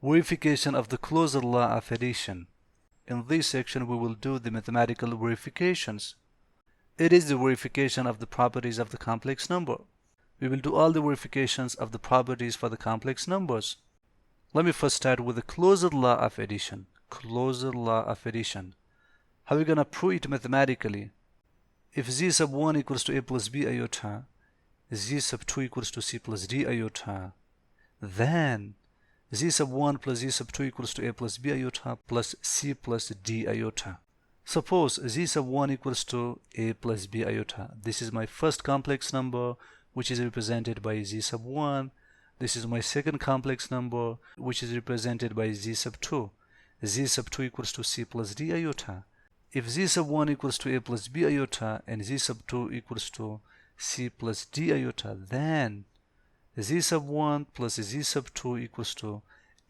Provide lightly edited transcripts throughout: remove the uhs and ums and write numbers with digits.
Verification of the closure law of addition. In this section we will do the mathematical verifications. It is the verification of the properties of the complex number. We will do all the verifications of the properties for the complex numbers. Let me first start with the closure law of addition. Closure law of addition. How are we going to prove it mathematically? If z sub 1 equals to a plus b iota, z sub 2 equals to c plus d iota, then z sub 1 plus z sub 2 equals to a plus b iota plus c plus d iota. Suppose z sub 1 equals to a plus b iota. This is my first complex number, which is represented by z sub 1. This is my second complex number, which is represented by z sub 2. Z sub 2 equals to c plus d iota. If z sub 1 equals to a plus b iota and z sub 2 equals to c plus d iota, then z sub 1 plus z sub 2 equals to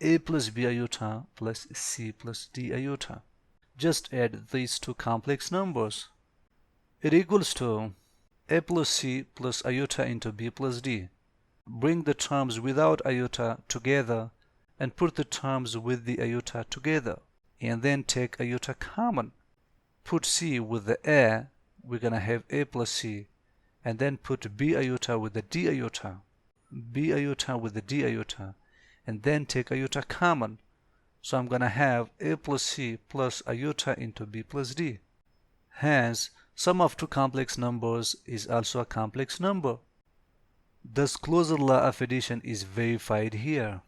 a plus b iota plus c plus d iota. Just add these two complex numbers. It equals to a plus c plus iota into b plus d. Bring the terms without iota together and put the terms with the iota together, and then take iota common. Put c with the a, we're gonna have a plus c, and then put b iota with the d iota, b iota with the d iota, and then take iota common. So I'm gonna have a plus c plus iota into b plus d. Hence, sum of two complex numbers is also a complex number. Thus, closure law of addition is verified here.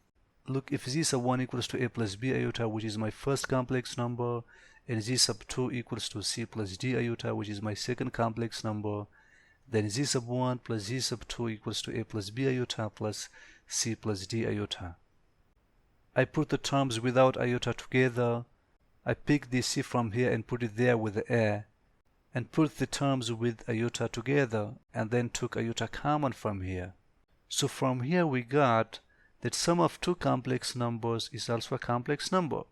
Look, if z sub 1 equals to a plus b iota, which is my first complex number, and z sub 2 equals to c plus d iota, which is my second complex number, then z sub 1 plus z sub 2 equals to a plus b iota plus c plus d iota. I put the terms without iota together. I pick the c from here and put it there with the a, and put the terms with iota together, and then took iota common from here. So from here we got that sum of two complex numbers is also a complex number.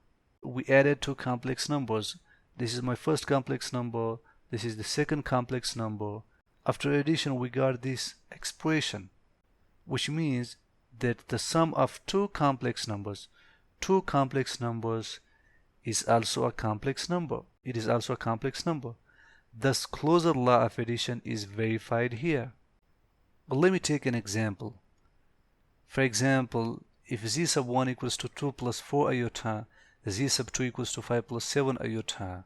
We added two complex numbers. This is my first complex number. This is the second complex number. After addition, we got this expression, which means that the sum of two complex numbers is also a complex number. It is also a complex number. Thus, closure law of addition is verified here. But let me take an example. For example, if z sub 1 equals to 2 plus 4 iota, z sub 2 equals to 5 plus 7 iota,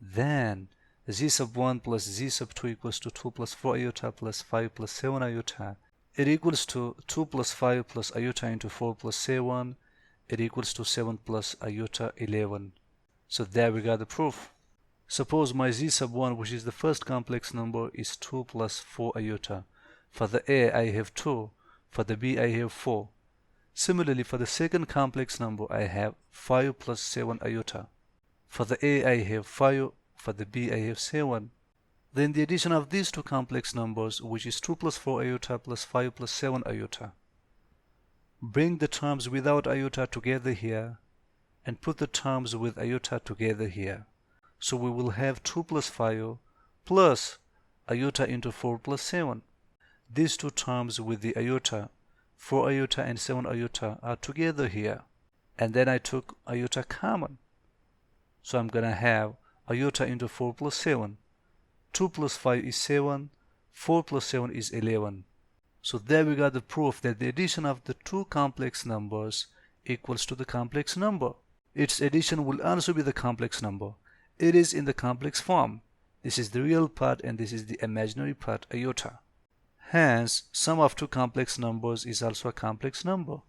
then z sub 1 plus z sub 2 equals to 2 plus 4 iota plus 5 plus 7 iota. It equals to 2 plus 5 plus iota into 4 plus 7. It equals to 7 plus iota 11. So there we got the proof. Suppose my z sub 1, which is the first complex number, is 2 plus 4 iota. For the a, I have 2. For the b, I have 4. Similarly, for the second complex number, I have 5 plus 7 iota. For the a, I have 5. For the b, I have 7. Then the addition of these two complex numbers, which is 2 plus 4 iota plus 5 plus 7 iota. Bring the terms without iota together here and put the terms with iota together here. So we will have 2 plus 5 plus iota into 4 plus 7. These two terms with the iota, 4 iota and 7 iota, are together here. And then I took iota common. So I'm going to have iota into 4 plus 7. 2 plus 5 is 7. 4 plus 7 is 11. So there we got the proof that the addition of the two complex numbers equals to the complex number. Its addition will also be the complex number. It is in the complex form. This is the real part and this is the imaginary part, iota. Hence, sum of two complex numbers is also a complex number.